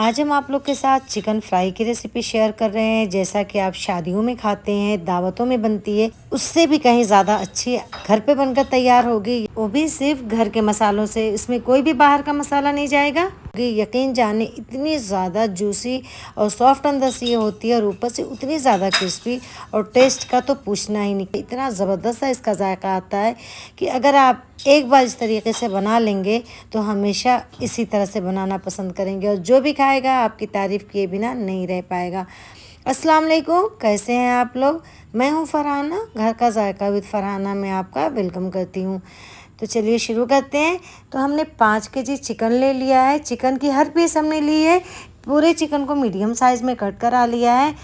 आज हम आप लोग के साथ चिकन फ्राई की रेसिपी शेयर कर रहे हैं। जैसा कि आप शादियों में खाते हैं, दावतों में बनती है, उससे भी कहीं ज़्यादा अच्छी घर पे बनकर तैयार होगी, वो भी सिर्फ घर के मसालों से। इसमें कोई भी बाहर का मसाला नहीं जाएगा। यकीन जाने इतनी ज़्यादा जूसी और सॉफ्ट अंदर से ये होती है और ऊपर से उतनी ज़्यादा क्रिस्पी, और टेस्ट का तो पूछना ही नहीं। इतना ज़बरदस्त है इसका जायका आता है कि अगर आप एक बार इस तरीके से बना लेंगे तो हमेशा इसी तरह से बनाना पसंद करेंगे, और जो भी खाएगा आपकी तारीफ़ किए बिना नहीं रह पाएगा। अस्सलाम वालेकुम, कैसे हैं आप लोग? मैं हूं फरहाना, घर का जायका विद फरहाना में आपका वेलकम करती हूं। तो चलिए शुरू करते हैं। तो हमने 5 केजी चिकन ले लिया है। चिकन की हर पीस हमने ली है। पूरे चिकन को मीडियम साइज़ में कट करा लिया है।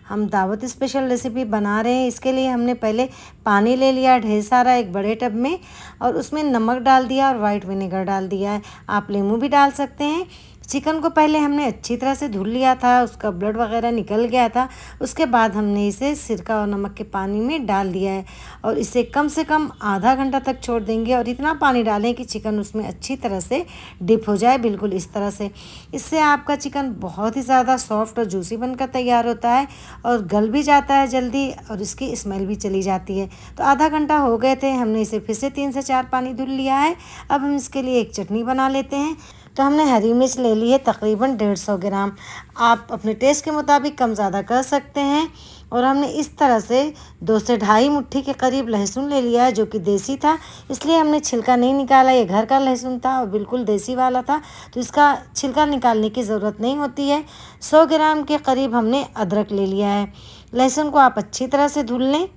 हम दावत स्पेशल रेसिपी बना रहे हैं, इसके लिए हमने पहले पानी ले लिया ढेर सारा एक बड़े टब में, और उसमें नमक डाल दिया और वाइट विनेगर डाल दिया है। आप लेमू भी डाल सकते हैं। चिकन को पहले हमने अच्छी तरह से धुल लिया था, उसका ब्लड वगैरह निकल गया था। उसके बाद हमने इसे सिरका और नमक के पानी में डाल दिया है, और इसे कम से कम आधा घंटा तक छोड़ देंगे। और इतना पानी डालें कि चिकन उसमें अच्छी तरह से डिप हो जाए, बिल्कुल इस तरह से। इससे आपका चिकन बहुत ही ज़्यादा सॉफ्ट और जूसी बनकर तैयार होता है, और गल भी जाता है जल्दी, और इसकी स्मेल भी चली जाती है। तो आधा घंटा हो गए थे, हमने इसे फिर से 3 से 4 पानी धुल लिया है। अब हम इसके लिए एक चटनी बना लेते हैं। तो हमने हरी मिर्च ले ली है तकरीबन 150 ग्राम। आप अपने टेस्ट के मुताबिक कम ज़्यादा कर सकते हैं। और हमने इस तरह से 2 से ढाई मुट्ठी के करीब लहसुन ले लिया है, जो कि देसी था, इसलिए हमने छिलका नहीं निकाला। ये घर का लहसुन था और बिल्कुल देसी वाला था, तो इसका छिलका निकालने की ज़रूरत नहीं होती है। 100 ग्राम के करीब हमने अदरक ले लिया है। लहसुन को आप अच्छी तरह से धुल लें।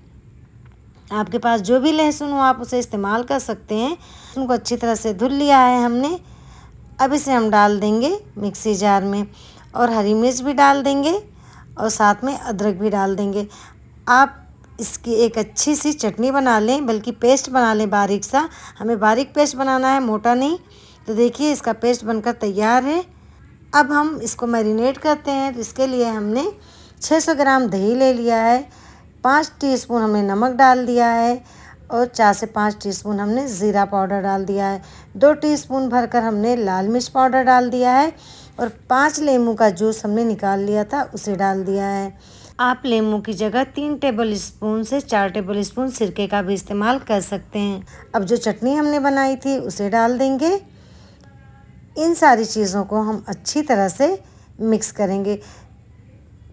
आपके पास जो भी लहसुन हो आप उसे इस्तेमाल कर सकते हैं। लहसुन को अच्छी तरह से धुल लिया है हमने। अब इसे हम डाल देंगे मिक्सी जार में, और हरी मिर्च भी डाल देंगे, और साथ में अदरक भी डाल देंगे। आप इसकी एक अच्छी सी चटनी बना लें, बल्कि पेस्ट बना लें बारीक सा। हमें बारीक पेस्ट बनाना है, मोटा नहीं। तो देखिए इसका पेस्ट बनकर तैयार है। अब हम इसको मैरिनेट करते हैं। तो इसके लिए हमने 600 ग्राम दही ले लिया है, 5 टीस्पून हमने नमक डाल दिया है, और 4 से 5 टीस्पून हमने ज़ीरा पाउडर डाल दिया है। 2 टीस्पून भरकर हमने लाल मिर्च पाउडर डाल दिया है, और 5 लेमू का जूस हमने निकाल लिया था उसे डाल दिया है। आप लेमू की जगह 3 टेबल स्पून से 4 टेबल स्पून सिरके का भी इस्तेमाल कर सकते हैं। अब जो चटनी हमने बनाई थी उसे डाल देंगे। इन सारी चीज़ों को हम अच्छी तरह से मिक्स करेंगे।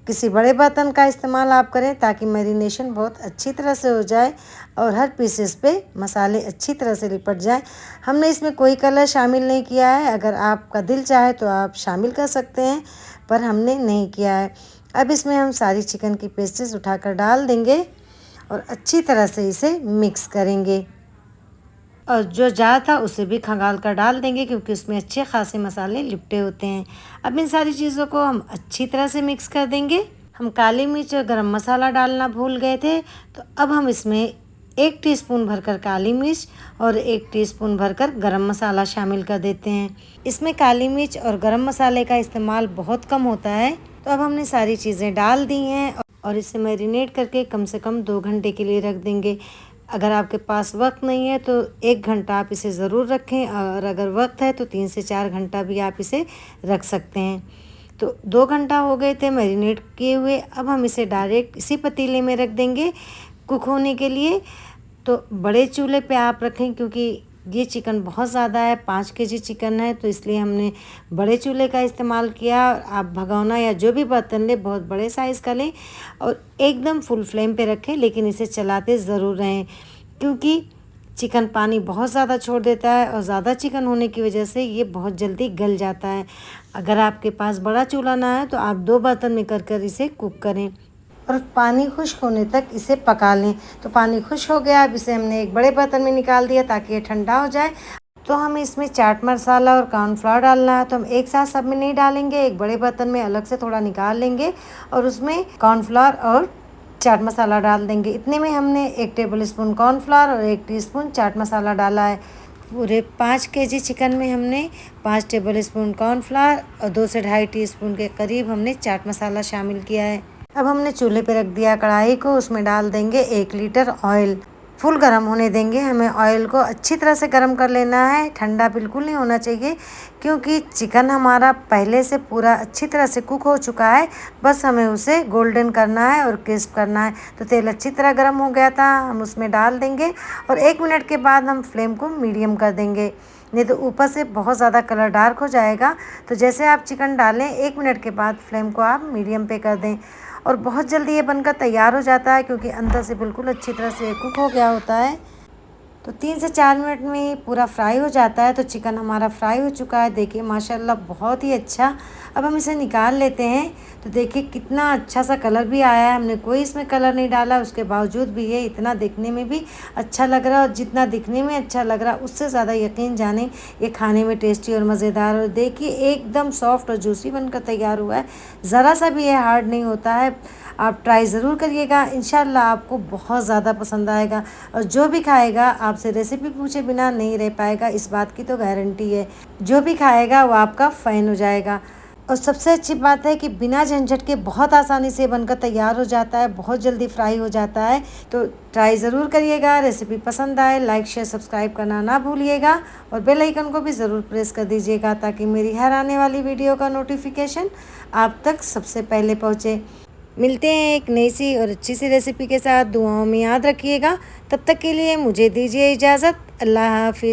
किसी बड़े बर्तन का इस्तेमाल आप करें ताकि मैरिनेशन बहुत अच्छी तरह से हो जाए और हर पीसेस पे मसाले अच्छी तरह से लिपट जाए। हमने इसमें कोई कलर शामिल नहीं किया है। अगर आपका दिल चाहे तो आप शामिल कर सकते हैं, पर हमने नहीं किया है। अब इसमें हम सारी चिकन की पीसेस उठाकर डाल देंगे और अच्छी तरह से इसे मिक्स करेंगे। और जो जार था उसे भी खंगाल कर डाल देंगे, क्योंकि उसमें अच्छे खासे मसाले लिपटे होते हैं। अब इन सारी चीज़ों को हम अच्छी तरह से मिक्स कर देंगे। हम काली मिर्च और गरम मसाला डालना भूल गए थे, तो अब हम इसमें 1 टीस्पून भरकर काली मिर्च और 1 टीस्पून भरकर गरम मसाला शामिल कर देते हैं। इसमें काली मिर्च और गरम मसाले का इस्तेमाल बहुत कम होता है। तो अब हमने सारी चीज़ें डाल दी हैं, और इसे मैरिनेट करके कम से कम 2 घंटे के लिए रख देंगे। अगर आपके पास वक्त नहीं है तो 1 घंटा आप इसे ज़रूर रखें, और अगर वक्त है तो 3 से 4 घंटा भी आप इसे रख सकते हैं। तो 2 घंटा हो गए थे मैरिनेट किए हुए। अब हम इसे डायरेक्ट इसी पतीले में रख देंगे कुक होने के लिए। तो बड़े चूल्हे पे आप रखें, क्योंकि ये चिकन बहुत ज़्यादा है, 5 केजी चिकन है, तो इसलिए हमने बड़े चूल्हे का इस्तेमाल किया। आप भगोना या जो भी बर्तन लें बहुत बड़े साइज़ का लें, और एकदम फुल फ्लेम पे रखें, लेकिन इसे चलाते ज़रूर रहें, क्योंकि चिकन पानी बहुत ज़्यादा छोड़ देता है, और ज़्यादा चिकन होने की वजह से ये बहुत जल्दी गल जाता है। अगर आपके पास बड़ा चूल्हा ना है तो आप 2 बर्तन में कर इसे कुक करें, और पानी खुश्क होने तक इसे पका लें। तो पानी खुश्क हो गया। अब इसे हमने एक बड़े बर्तन में निकाल दिया ताकि ये ठंडा हो जाए। तो हमें इसमें चाट मसाला और कॉर्नफ्लोर डालना है, तो हम एक साथ सब में नहीं डालेंगे। एक बड़े बर्तन में अलग से थोड़ा निकाल लेंगे, और उसमें कॉर्नफ्लोर और चाट मसाला डाल देंगे। इतने में हमने 1 टेबल स्पून कॉर्नफ्लोर और 1 टीस्पून चाट मसाला डाला है। पूरे 5 केजी चिकन में हमने 5 टेबल स्पून कॉर्नफ्लोर और 2 से ढाई टीस्पून के करीब हमने चाट मसाला शामिल किया है। अब हमने चूल्हे पे रख दिया कढ़ाई को, उसमें डाल देंगे 1 लीटर ऑयल। फुल गर्म होने देंगे। हमें ऑयल को अच्छी तरह से गर्म कर लेना है, ठंडा बिल्कुल नहीं होना चाहिए, क्योंकि चिकन हमारा पहले से पूरा अच्छी तरह से कुक हो चुका है। बस हमें उसे गोल्डन करना है और क्रिस्प करना है। तो तेल अच्छी तरह गर्म हो गया था, हम उसमें डाल देंगे और 1 मिनट के बाद हम फ्लेम को मीडियम कर देंगे, नहीं तो ऊपर से बहुत ज़्यादा कलर डार्क हो जाएगा। तो जैसे आप चिकन डालें 1 मिनट के बाद फ्लेम को आप मीडियम पे कर दें और बहुत जल्दी ये बनकर तैयार हो जाता है, क्योंकि अंदर से बिल्कुल अच्छी तरह से कुक हो गया होता है। तो 3 से 4 मिनट में ही पूरा फ्राई हो जाता है। तो चिकन हमारा फ्राई हो चुका है, देखिए माशाल्लाह बहुत ही अच्छा। अब हम इसे निकाल लेते हैं। तो देखिए कितना अच्छा सा कलर भी आया है, हमने कोई इसमें कलर नहीं डाला, उसके बावजूद भी ये इतना दिखने में भी अच्छा लग रहा है। और जितना दिखने में अच्छा लग रहा है उससे ज़्यादा यकीन जाने ये खाने में टेस्टी और मज़ेदार। और देखिए एकदम सॉफ्ट और जूसी बनकर तैयार हुआ है, ज़रा सा भी ये हार्ड नहीं होता है। आप ट्राई ज़रूर करिएगा, इंशाल्लाह आपको बहुत ज़्यादा पसंद आएगा। और जो भी खाएगा आपसे रेसिपी पूछे बिना नहीं रह पाएगा, इस बात की तो गारंटी है। जो भी खाएगा वो आपका फ़ैन हो जाएगा। और सबसे अच्छी बात है कि बिना झंझट के बहुत आसानी से बनकर तैयार हो जाता है, बहुत जल्दी फ्राई हो जाता है। तो ट्राई ज़रूर करिएगा। रेसिपी पसंद आए लाइक शेयर सब्सक्राइब करना ना भूलिएगा और बेल आइकन को भी ज़रूर प्रेस कर दीजिएगा, ताकि मेरी हर आने वाली वीडियो का नोटिफिकेशन आप तक सबसे पहले पहुँचे। मिलते हैं एक नई सी और अच्छी सी रेसिपी के साथ। दुआओं में याद रखिएगा। तब तक के लिए मुझे दीजिए इजाज़त। अल्लाह हाफिज़।